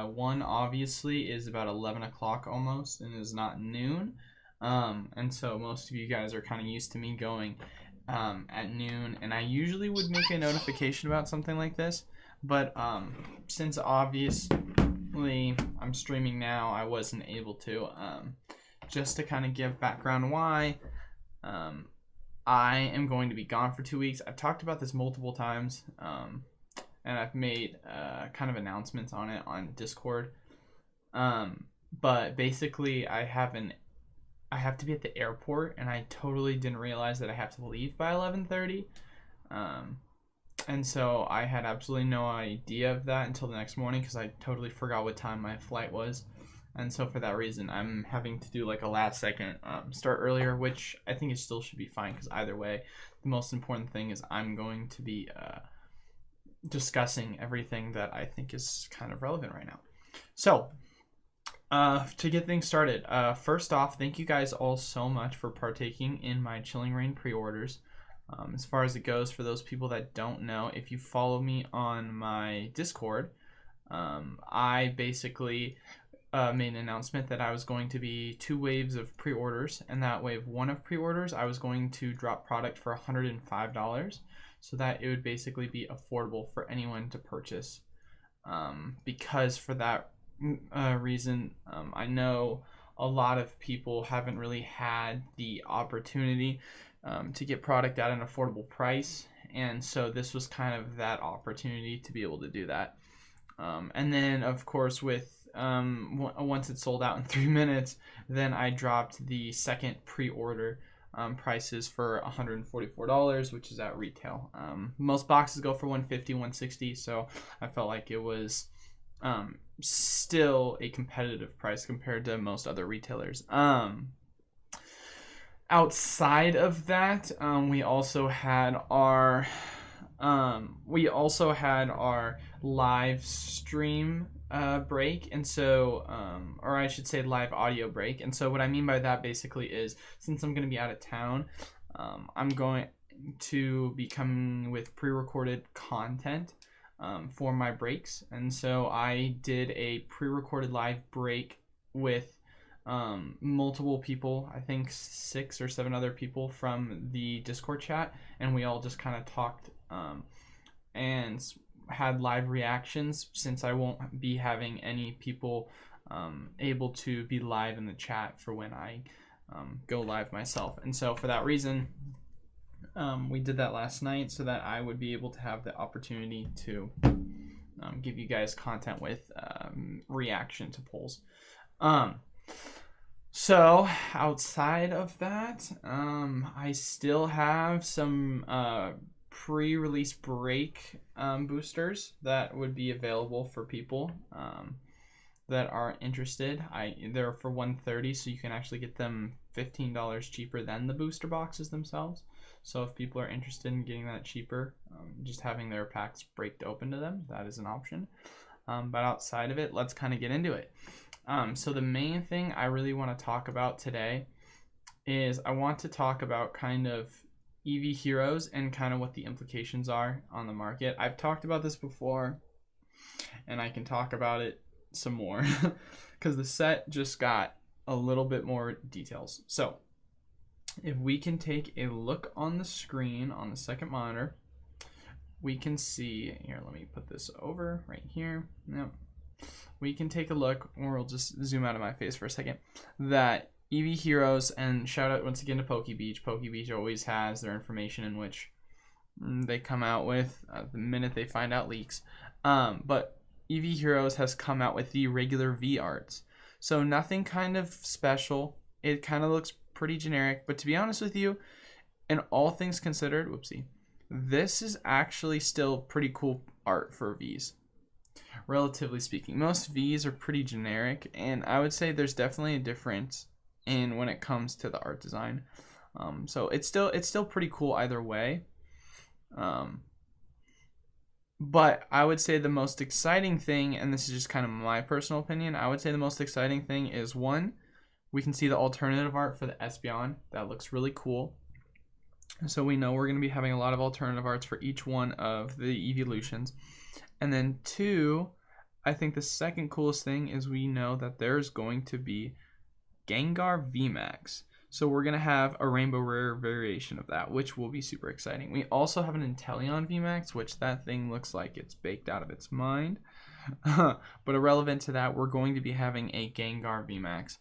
One obviously is about 11 o'clock almost and is not noon. And so most of you guys are kind of used to me going at noon, and I usually would make a notification about something like this, but since obviously I'm streaming now, I wasn't able to. Just to kind of give background why, I am going to be gone for 2 weeks. I've talked about this multiple times, and I've made kind of announcements on it on Discord. But basically, I have to be at the airport, and I totally didn't realize that I have to leave by 11:30. And so I had absolutely no idea of that until the next morning because I totally forgot what time my flight was. And so for that reason, I'm having to do like a last second start earlier, which I think it still should be fine because either way, the most important thing is I'm going to be discussing everything that I think is kind of relevant right now. So to get things started, first off, thank you guys all so much for partaking in my Chilling Reign pre-orders. As far as it goes, for those people that don't know, if you follow me on my Discord, I basically made an announcement that I was going to be 2 waves of pre-orders, and that wave 1 of pre-orders, I was going to drop product for $105, so that it would basically be affordable for anyone to purchase. Because for that reason, I know a lot of people haven't really had the opportunity to get product at an affordable price, and so this was kind of that opportunity to be able to do that. And then of course with once it sold out in 3 minutes, then I dropped the second pre-order prices for $144, which is at retail. Most boxes go for $150, $160, so I felt like it was still a competitive price compared to most other retailers. Outside of that, we also had our live stream break, and so or I should say live audio break. And so what I mean by that basically is, since I'm going to be out of town, I'm going to be coming with pre-recorded content for my breaks. And so I did a pre-recorded live break with multiple people, I think 6 or 7 other people from the Discord chat, and we all just kind of talked and had live reactions, since I won't be having any people able to be live in the chat for when I go live myself. And so for that reason, we did that last night so that I would be able to have the opportunity to give you guys content with reaction to polls. So outside of that, I still have some pre-release break boosters that would be available for people that are interested. They're for $130, so you can actually get them $15 cheaper than the booster boxes themselves. So if people are interested in getting that cheaper, just having their packs breaked open to them, that is an option. But outside of it, let's kind of get into it. So the main thing I really want to talk about today is I want to talk about kind of Eevee Heroes and kind of what the implications are on the market. I've talked about this before, and I can talk about it some more because the set just got a little bit more details. So if we can take a look on the screen on the second monitor, we can see here. Let me put this over right here. Yep. We can take a look, or we'll just zoom out of my face for a second, that Eevee Heroes, and shout out once again to PokeBeach. PokeBeach always has their information in which they come out with the minute they find out leaks. But Eevee Heroes has come out with the regular V arts. So nothing kind of special. It kind of looks pretty generic, but to be honest with you, in all things considered, this is actually still pretty cool art for Vs. Relatively speaking, most Vs are pretty generic, and I would say there's definitely a difference in when it comes to the art design. So it's still pretty cool either way. But I would say the most exciting thing, and this is just kind of my personal opinion, I would say the most exciting thing is, one, we can see the alternative art for the Espeon. That looks really cool. So we know we're going to be having a lot of alternative arts for each one of the evolutions. And then 2, I think the second coolest thing is we know that there's going to be Gengar VMAX. So we're going to have a rainbow rare variation of that, which will be super exciting. We also have an Inteleon VMAX, which that thing looks like it's baked out of its mind. But irrelevant to that, we're going to be having a Gengar VMAX.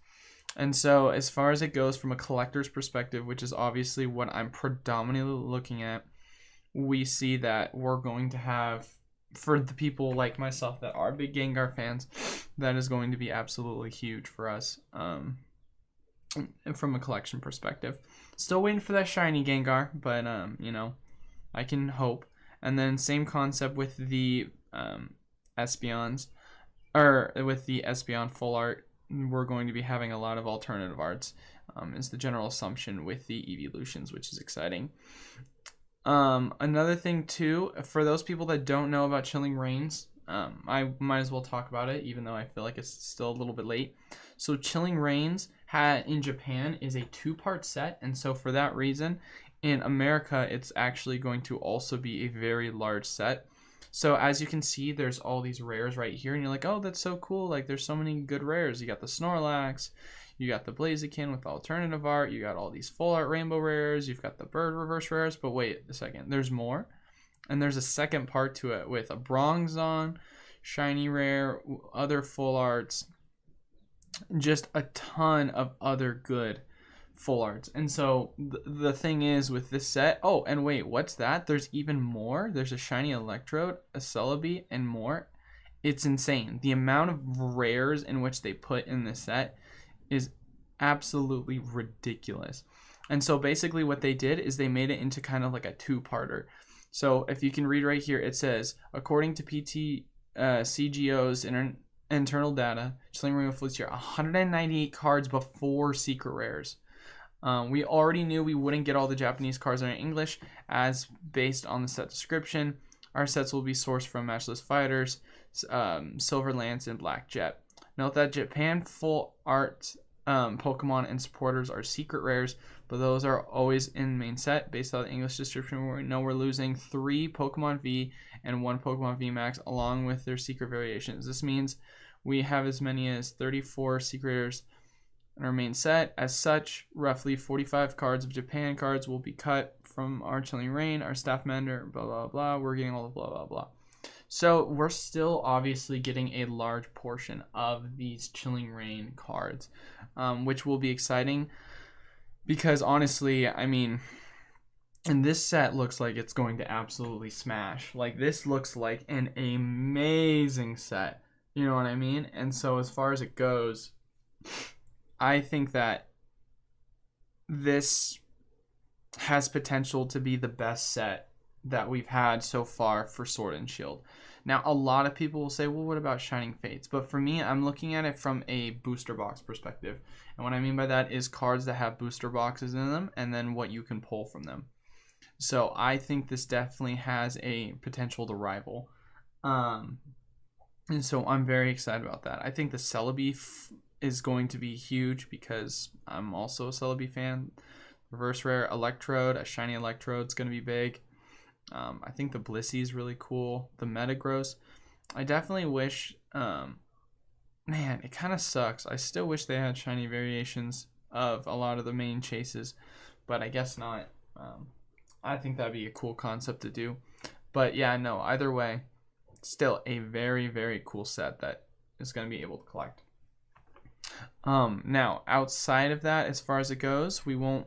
And so as far as it goes from a collector's perspective, which is obviously what I'm predominantly looking at, we see that we're going to have, for the people like myself that are big Gengar fans, that is going to be absolutely huge for us from a collection perspective. Still waiting for that shiny Gengar, but you know, I can hope. And then same concept with the Espeons, or with the Espeon full art. We're going to be having a lot of alternative arts, is the general assumption with the evolutions, which is exciting. Another thing too, for those people that don't know about Chilling Reigns, I might as well talk about it, even though I feel like it's still a little bit late. So Chilling Reigns in Japan is a 2-part set, and so for that reason, in America, it's actually going to also be a very large set. So as you can see, there's all these rares right here, and you're like, oh, that's so cool. Like, there's so many good rares. You got the Snorlax, you got the Blaziken with alternative art, you got all these full art rainbow rares, you've got the bird reverse rares, but wait a second, there's more. And there's a second part to it with a Bronzong, shiny rare, other full arts, just a ton of other good full arts. And so the thing is with this set, oh, and wait, what's that? There's even more. There's a shiny Electrode, a Celebi, and more. It's insane. The amount of rares in which they put in this set is absolutely ridiculous. And so basically what they did is they made it into kind of like a 2-parter. So if you can read right here, it says, according to CGO's internal data, Chilling Reigns will feature 198 cards before secret rares. We already knew we wouldn't get all the Japanese cards in English, as based on the set description. Our sets will be sourced from Matchless Fighters, Silver Lance, and Black Jet. Note that Japan full art Pokemon and supporters are secret rares, but those are always in main set. Based on the English description, we know we're losing 3 Pokemon V and 1 Pokemon V Max along with their secret variations. This means we have as many as 34 secret rares in our main set. As such, roughly 45 cards of Japan cards will be cut from our Chilling Reign, our Staff Mender, blah, blah, blah. We're getting all the blah, blah, blah. So we're still obviously getting a large portion of these Chilling Reign cards, which will be exciting because honestly, I mean, and this set looks like it's going to absolutely smash. Like, this looks like an amazing set. You know what I mean? And so as far as it goes, I think that this has potential to be the best set that we've had so far for Sword and Shield. Now, a lot of people will say, well, what about Shining Fates? But for me, I'm looking at it from a booster box perspective. And what I mean by that is cards that have booster boxes in them and then what you can pull from them. So I think this definitely has a potential to rival. And so I'm very excited about that. I think the Celebi is going to be huge because I'm also a Celebi fan. Reverse rare Electrode, a shiny Electrode is going to be big. I think the Blissey is really cool. The Metagross. I definitely wish, man, it kind of sucks. I still wish they had shiny variations of a lot of the main chases, but I guess not. I think that'd be a cool concept to do. But yeah, no, either way, still a very, very cool set that is going to be able to collect. Now, outside of that, as far as it goes, we won't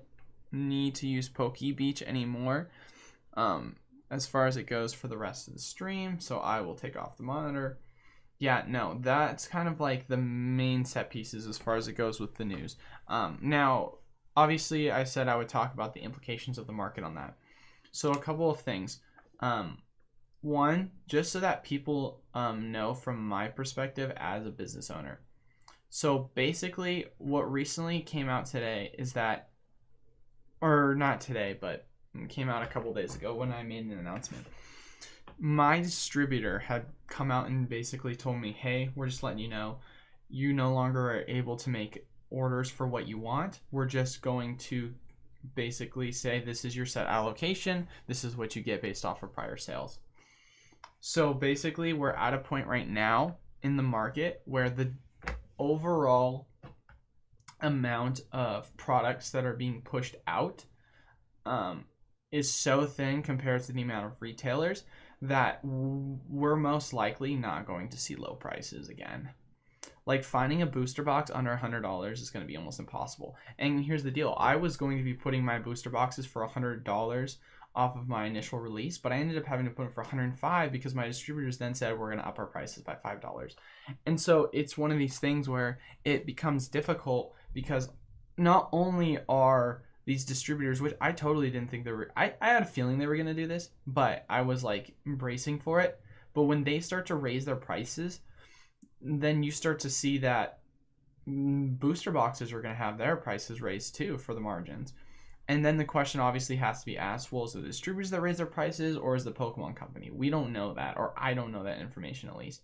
need to use Pokebeach anymore. As far as it goes for the rest of the stream, so I will take off the monitor. Yeah, no, that's kind of like the main set pieces as far as it goes with the news. Now, obviously, I said I would talk about the implications of the market on that. So a couple of things. One, just so that people know from my perspective as a business owner. So basically, what recently came out today is that, or not today, but came out a couple days ago when I made an announcement. My distributor had come out and basically told me, hey, we're just letting you know, you no longer are able to make orders for what you want. We're just going to basically say this is your set allocation. This is what you get based off of prior sales. So basically, we're at a point right now in the market where the overall amount of products that are being pushed out is so thin compared to the amount of retailers that we're most likely not going to see low prices again. Like, finding a booster box under $100 is going to be almost impossible. And here's the deal. I was going to be putting my booster boxes for $100 off of my initial release, but I ended up having to put it for $105 because my distributors then said we're going to up our prices by $5. And so it's one of these things where it becomes difficult because not only are these distributors, which I totally didn't think they were, I had a feeling they were going to do this, but I was like bracing for it. But when they start to raise their prices, then you start to see that booster boxes are going to have their prices raised too for the margins. And then the question obviously has to be asked, well, is it the distributors that raise their prices or is the Pokemon company? We don't know that, or I don't know that information at least.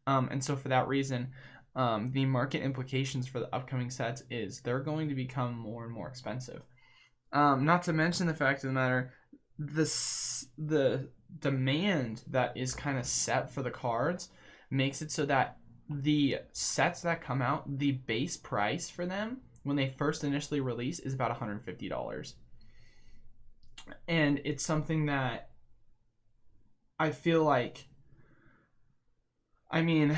And so for that reason, the market implications for the upcoming sets is they're going to become more and more expensive. Not to mention the fact of the matter, the demand that is kind of set for the cards makes it so that the sets that come out, the base price for them when they first initially release is about $150. And it's something that I feel like, I mean,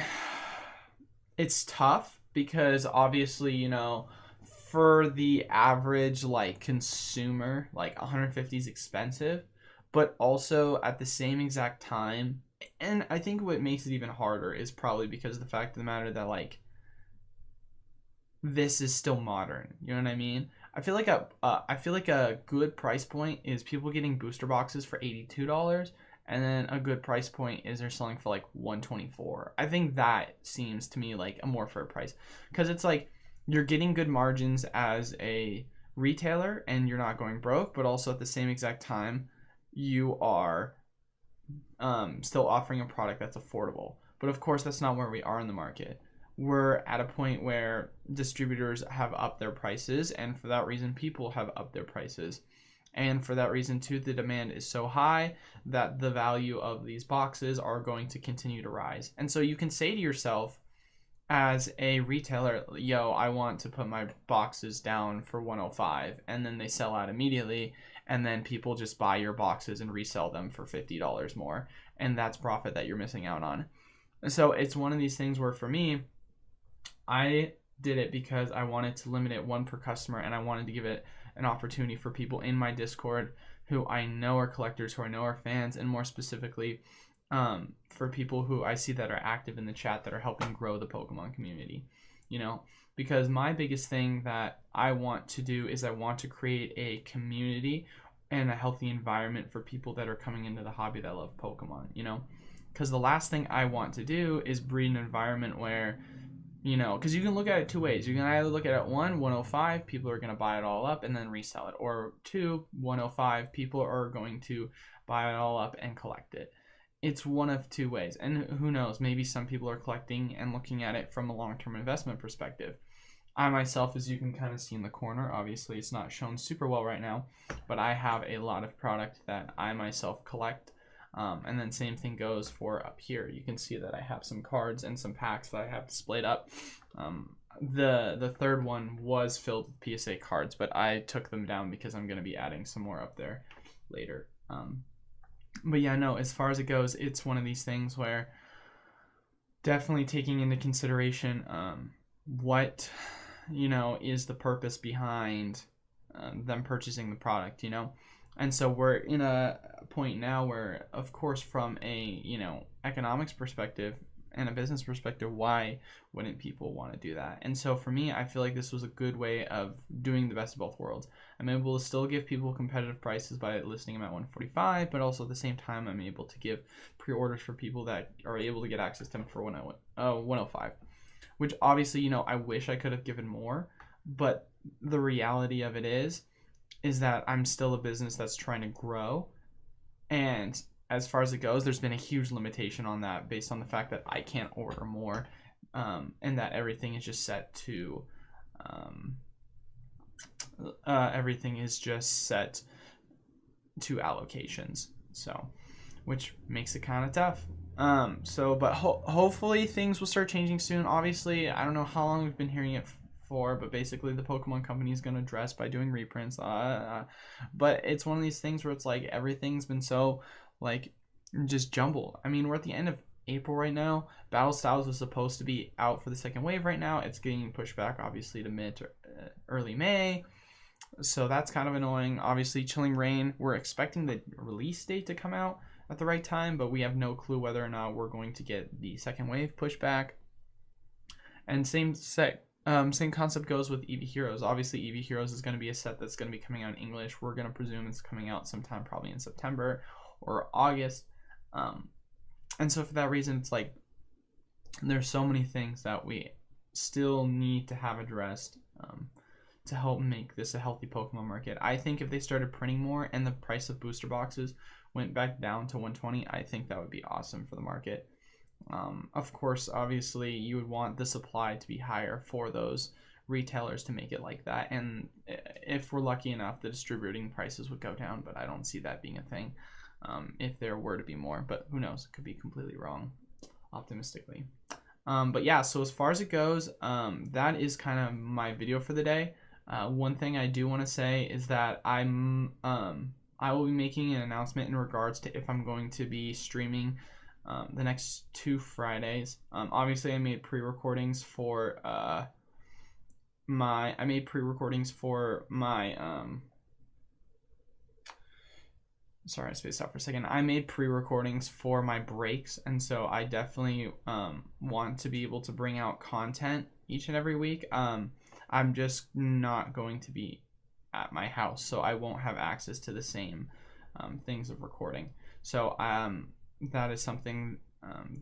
it's tough because obviously, you know, for the average like consumer, like 150 is expensive, but also at the same exact time, and I think what makes it even harder is probably because of the fact of the matter that like this is still modern. You know what I mean? I feel like a good price point is people getting booster boxes for $82, and then a good price point is they're selling for like $124. I think that seems to me like a more fair price because it's like you're getting good margins as a retailer and you're not going broke, but also at the same exact time you are still offering a product that's affordable. But of course, that's not where we are in the market. We're at a point where distributors have upped their prices, and for that reason, people have upped their prices. And for that reason, too, the demand is so high that the value of these boxes are going to continue to rise. And so you can say to yourself, as a retailer, yo, I want to put my boxes down for $105, and then they sell out immediately, and then people just buy your boxes and resell them for $50 more, and that's profit that you're missing out on. So it's one of these things where for me, I did it because I wanted to limit it one per customer, and I wanted to give it an opportunity for people in my Discord who I know are collectors, who I know are fans, and more specifically, for people who I see that are active in the chat that are helping grow the Pokemon community, you know, because my biggest thing that I want to do is I want to create a community and a healthy environment for people that are coming into the hobby that love Pokemon, you know, because the last thing I want to do is breed an environment where, you know, because you can look at it two ways. You can either look at it, 105, people are going to buy it all up and then resell it, or 105, people are going to buy it all up and collect it. It's one of two ways, and who knows, maybe some people are collecting and looking at it from a long-term investment perspective. I myself, as you can kind of see in the corner, obviously it's not shown super well right now, but I have a lot of product that I myself collect, and then same thing goes for up here. You can see that I have some cards and some packs that I have displayed up. The third one was filled with PSA cards, but I took them down because I'm going to be adding some more up there later. But yeah, no, as far as it goes, it's one of these things where definitely taking into consideration what, you know, is the purpose behind them purchasing the product, you know. And so we're in a point now where, of course, from a, you know, economics perspective and a business perspective, why wouldn't people want to do that? And so for me, I feel like this was a good way of doing the best of both worlds. I'm able to still give people competitive prices by listing them at $145, but also at the same time, I'm able to give pre-orders for people that are able to get access to them for $105, which obviously, you know, I wish I could have given more, but the reality of it is that I'm still a business that's trying to grow, and as far as it goes, there's been a huge limitation on that based on the fact that I can't order more, and that everything is just set to allocations. So, which makes it kind of tough. But hopefully things will start changing soon. Obviously, I don't know how long we've been hearing it for, but basically the Pokemon Company is gonna address by doing reprints. But it's one of these things where it's like everything's been so like just jumbled. I mean, we're at the end of April right now. Battle Styles was supposed to be out for the second wave right now. It's getting pushed back, obviously, to mid to early May. So that's kind of annoying. Obviously, Chilling Reign, we're expecting the release date to come out at the right time, but we have no clue whether or not we're going to get the second wave pushback. And same concept goes with Eevee Heroes. Obviously, Eevee Heroes is going to be a set that's going to be coming out in English. We're going to presume it's coming out sometime probably in September or August. And so for that reason, it's like there's so many things that we still need to have addressed to help make this a healthy Pokemon market. I think if they started printing more and the price of booster boxes went back down to 120, I think that would be awesome for the market. Of course, obviously, you would want the supply to be higher for those retailers to make it like that. And if we're lucky enough, the distributing prices would go down, but I don't see that being a thing if there were to be more. But who knows? It could be completely wrong, optimistically. But yeah, so as far as it goes, that is kind of my video for the day. One thing I do want to say is that I will be making an announcement in regards to if I'm going to be streaming the next 2 Fridays. Obviously, I made pre-recordings for my sorry, I spaced out for a second. I made pre-recordings for my breaks, and so I definitely want to be able to bring out content each and every week. I'm just not going to be at my house, so I won't have access to the same things of recording. So that is something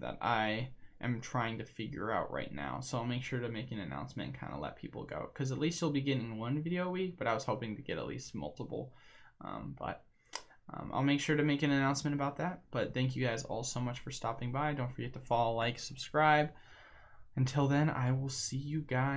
that I am trying to figure out right now. So I'll make sure to make an announcement and kind of let people go, because at least you'll be getting 1 video a week, but I was hoping to get at least multiple. I'll make sure to make an announcement about that. But thank you guys all so much for stopping by. Don't forget to follow, like, subscribe. Until then, I will see you guys.